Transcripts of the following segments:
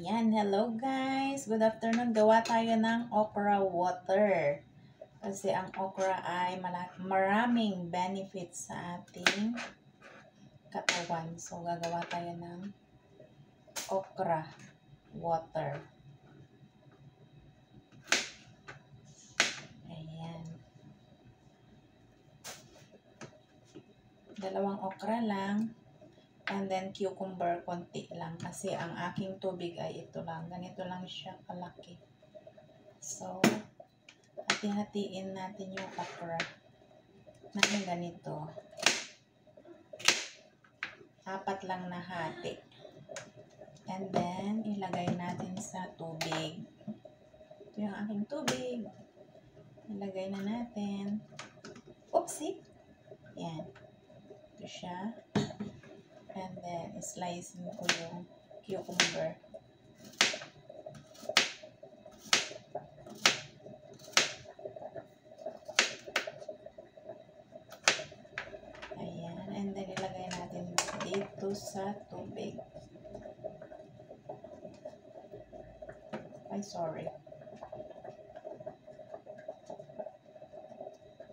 Ayan, hello guys! Good afternoon. Gawa tayo ng okra water. Kasi ang okra ay maraming benefits sa ating katawan. So, gagawa tayo ng okra water. Ayan. Dalawang okra lang. And then, cucumber, konti lang. Kasi ang aking tubig ay ito lang. Ganito lang siya kalaki. So, hati-hatiin natin yung okra. Natin ganito. 4 lang na hati. And then, ilagay natin sa tubig. Ito yung aking tubig. Ilagay na natin. Oopsie! Yan. Ito siya. And then, slice ko yung cucumber. Ayan. And then, ilagay natin dito sa tubig. Ay, sorry.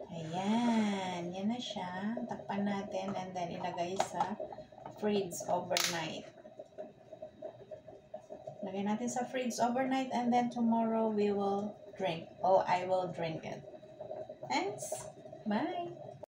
Ayan. Yan na siya. Takpan natin and then ilagay sa fridge overnight. Lagay natin sa fridge overnight and then tomorrow we will drink. Oh, I will drink it. Thanks. Bye.